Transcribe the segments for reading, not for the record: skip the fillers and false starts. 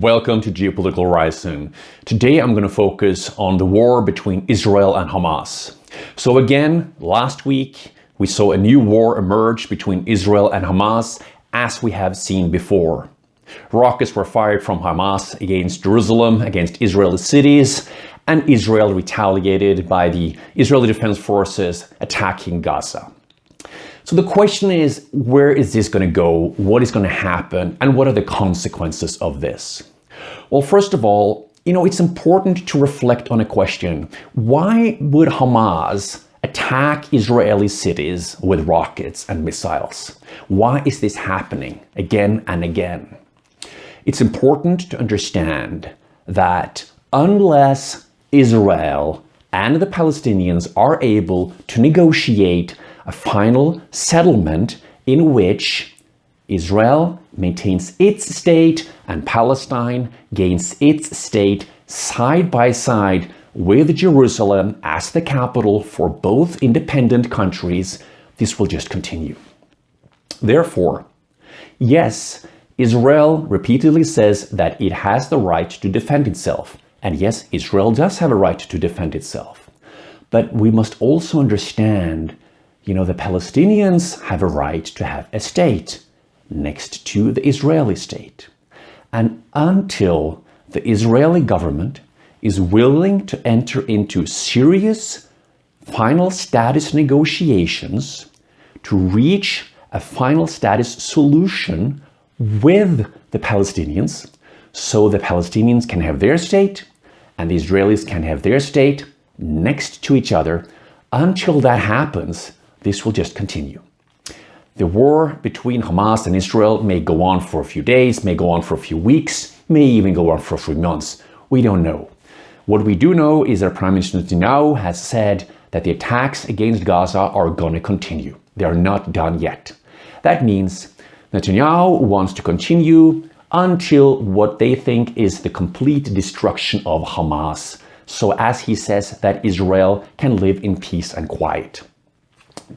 Welcome to Geopolitical Horizon. Today I'm going to focus on the war between Israel and Hamas. So again, last week we saw a new war emerge between Israel and Hamas, as we have seen before. Rockets were fired from Hamas against Jerusalem, against Israeli cities, and Israel retaliated by the Israeli Defense Forces attacking Gaza. So the question is, where is this going to go? What is going to happen? And what are the consequences of this? Well, first of all, it's important to reflect on a question. Why would Hamas attack Israeli cities with rockets and missiles? Why is this happening again and again? It's important to understand that unless Israel and the Palestinians are able to negotiate a final settlement in which Israel maintains its state and Palestine gains its state side by side with Jerusalem as the capital for both independent countries, this will just continue. Therefore, yes, Israel repeatedly says that it has the right to defend itself. And yes, Israel does have a right to defend itself. But we must also understand the Palestinians have a right to have a state next to the Israeli state. And until the Israeli government is willing to enter into serious final status negotiations to reach a final status solution with the Palestinians, so the Palestinians can have their state and the Israelis can have their state next to each other, until that happens, this will just continue. The war between Hamas and Israel may go on for a few days, may go on for a few weeks, may even go on for a few months. We don't know. What we do know is that Prime Minister Netanyahu has said that the attacks against Gaza are going to continue. They are not done yet. That means Netanyahu wants to continue until what they think is the complete destruction of Hamas. So as he says, that Israel can live in peace and quiet.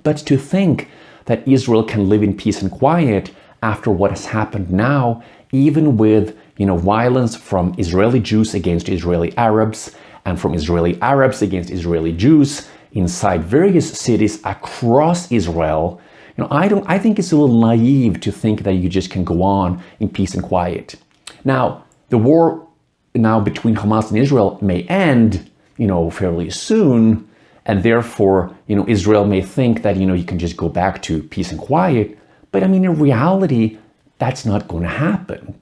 But to think that Israel can live in peace and quiet after what has happened now, even with violence from Israeli Jews against Israeli Arabs and from Israeli Arabs against Israeli Jews inside various cities across Israel, I think it's a little naive to think that you just can go on in peace and quiet. Now, the war now between Hamas and Israel may end, fairly soon. And therefore, Israel may think that, you can just go back to peace and quiet. But in reality, that's not going to happen.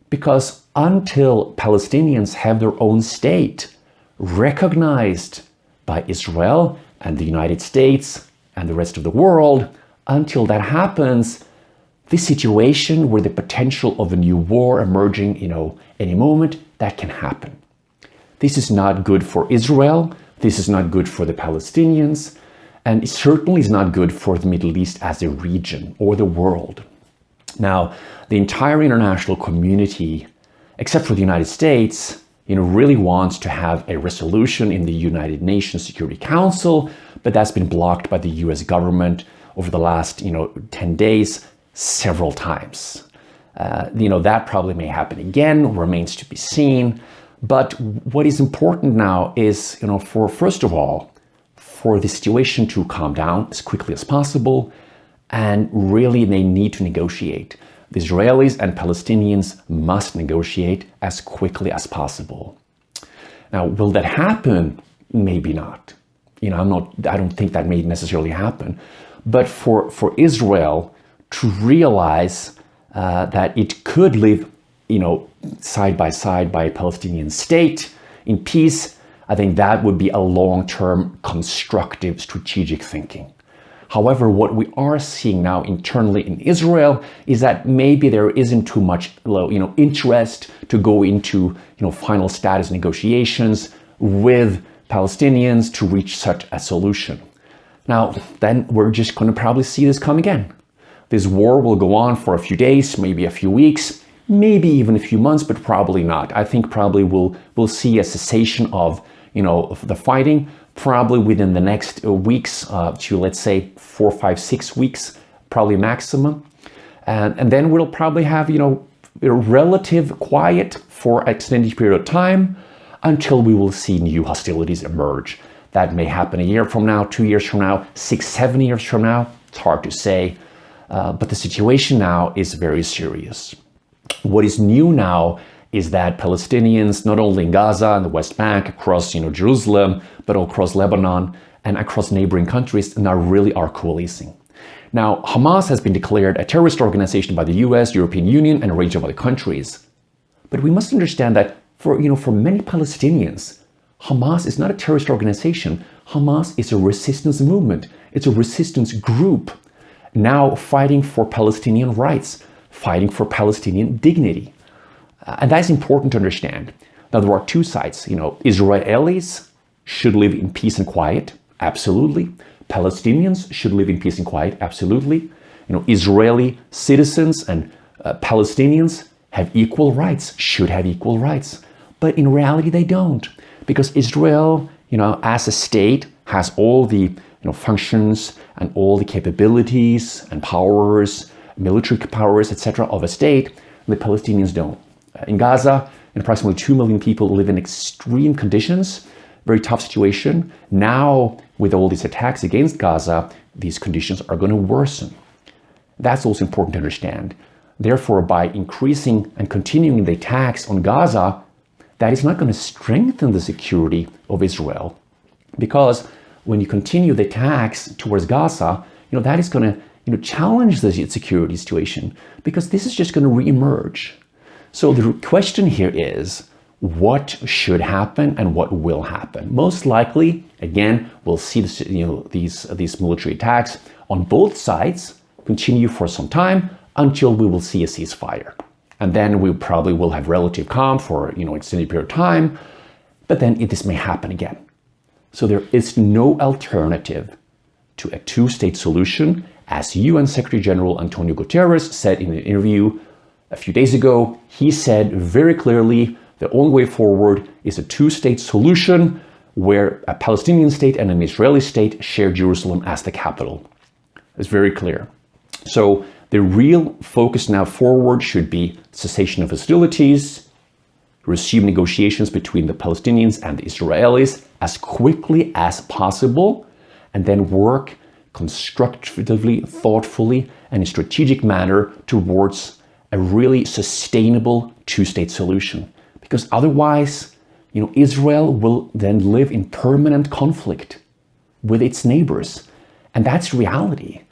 Because until Palestinians have their own state recognized by Israel and the United States and the rest of the world, until that happens, this situation where the potential of a new war emerging, any moment, that can happen. This is not good for Israel. This is not good for the Palestinians, and it certainly is not good for the Middle East as a region or the world. Now, the entire international community, except for the United States, really wants to have a resolution in the United Nations Security Council, but that's been blocked by the US government over the last, 10 days several times. That probably may happen again, remains to be seen. But what is important now is, first of all, for the situation to calm down as quickly as possible, and really they need to negotiate. The Israelis and Palestinians must negotiate as quickly as possible. Now, will that happen? Maybe not. I don't think that may necessarily happen. But for Israel to realize that it could live side by side by a Palestinian state in peace, I think that would be a long-term constructive strategic thinking. However, what we are seeing now internally in Israel is that maybe there isn't too much interest to go into final status negotiations with Palestinians to reach such a solution. Now, then we're just going to probably see this come again. This war will go on for a few days, maybe a few weeks, maybe even a few months, but probably not. I think probably we'll see a cessation of the fighting probably within the next weeks to, let's say, 4, 5, 6 weeks, probably maximum. And then we'll probably have, relative quiet for an extended period of time until we will see new hostilities emerge. That may happen a year from now, 2 years from now, 6, 7 years from now. It's hard to say. But the situation now is very serious. What is new now is that Palestinians, not only in Gaza and the West Bank, across Jerusalem, but across Lebanon and across neighboring countries, now really are coalescing. Now, Hamas has been declared a terrorist organization by the US, European Union, and a range of other countries. But we must understand that for many Palestinians, Hamas is not a terrorist organization. Hamas is a resistance movement. It's a resistance group now fighting for Palestinian rights, fighting for Palestinian dignity. And that's important to understand. Now, there are two sides. Israelis should live in peace and quiet, absolutely. Palestinians should live in peace and quiet, absolutely. Israeli citizens and Palestinians have equal rights, should have equal rights. But in reality, they don't, because Israel, as a state, has all the functions and all the capabilities and powers, military powers, etc., of a state, and the Palestinians don't. In Gaza, approximately 2 million people live in extreme conditions, very tough situation. Now, with all these attacks against Gaza, these conditions are going to worsen. That's also important to understand. Therefore, by increasing and continuing the attacks on Gaza, that is not going to strengthen the security of Israel. Because when you continue the attacks towards Gaza, that is going to challenge the security situation, because this is just going to reemerge. So the question here is, what should happen and what will happen? Most likely, again, we'll see this, these military attacks on both sides continue for some time until we will see a ceasefire. And then we probably will have relative calm for extended period of time, but then this may happen again. So there is no alternative to a two-state solution, as UN Secretary General Antonio Guterres said in an interview a few days ago. He said very clearly, the only way forward is a two-state solution where a Palestinian state and an Israeli state share Jerusalem as the capital. It's very clear. So the real focus now forward should be cessation of hostilities, resume negotiations between the Palestinians and the Israelis as quickly as possible, and then work constructively, thoughtfully, and in a strategic manner towards a really sustainable two-state solution. Because otherwise, Israel will then live in permanent conflict with its neighbors. And that's reality.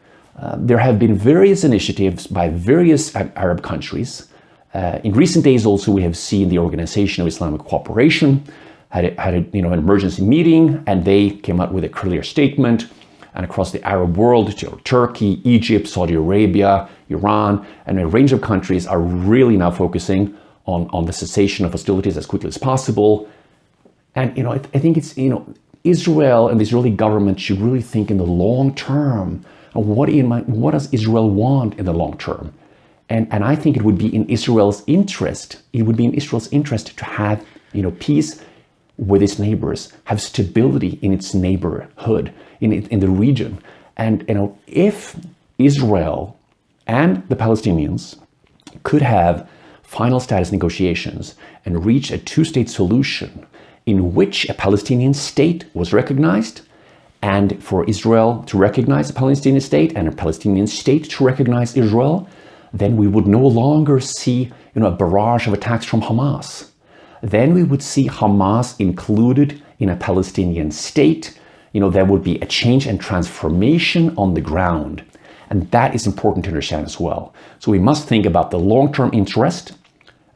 There have been various initiatives by various Arab countries. In recent days also, we have seen the Organization of Islamic Cooperation had an emergency meeting, and they came out with a clear statement. And across the Arab world, Turkey, Egypt, Saudi Arabia, Iran, and a range of countries are really now focusing on the cessation of hostilities as quickly as possible. And I think it's Israel and the Israeli government should really think in the long term. What does Israel want in the long term? And I think it would be in Israel's interest. It would be in Israel's interest to have peace with its neighbors, have stability in its neighborhood, in the region. And if Israel and the Palestinians could have final status negotiations and reach a two-state solution in which a Palestinian state was recognized, and for Israel to recognize a Palestinian state and a Palestinian state to recognize Israel, then we would no longer see a barrage of attacks from Hamas. Then we would see Hamas included in a Palestinian state. There would be a change and transformation on the ground. And that is important to understand as well. So we must think about the long-term interest.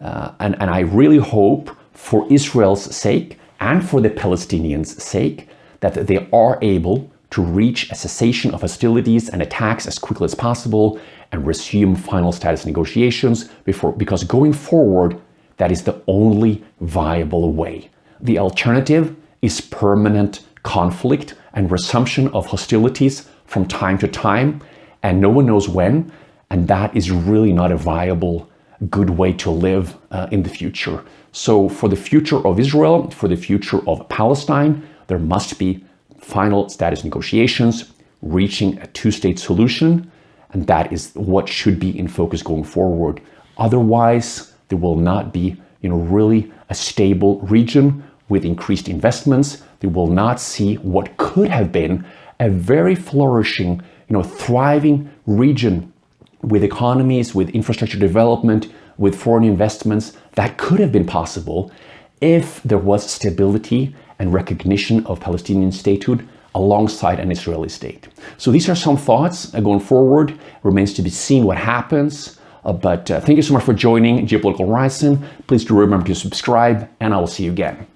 And I really hope for Israel's sake and for the Palestinians' sake that they are able to reach a cessation of hostilities and attacks as quickly as possible and resume final status negotiations because going forward, that is the only viable way. The alternative is permanent conflict and resumption of hostilities from time to time, and no one knows when, and that is really not a viable, good way to live in the future. So for the future of Israel, for the future of Palestine, there must be final status negotiations, reaching a two-state solution, and that is what should be in focus going forward. Otherwise, there will not be, really a stable region with increased investments. They will not see what could have been a very flourishing, thriving region with economies, with infrastructure development, with foreign investments that could have been possible if there was stability and recognition of Palestinian statehood alongside an Israeli state. So these are some thoughts going forward. Remains to be seen what happens. But thank you so much for joining Geopolitical Horizon. Please do remember to subscribe, and I will see you again.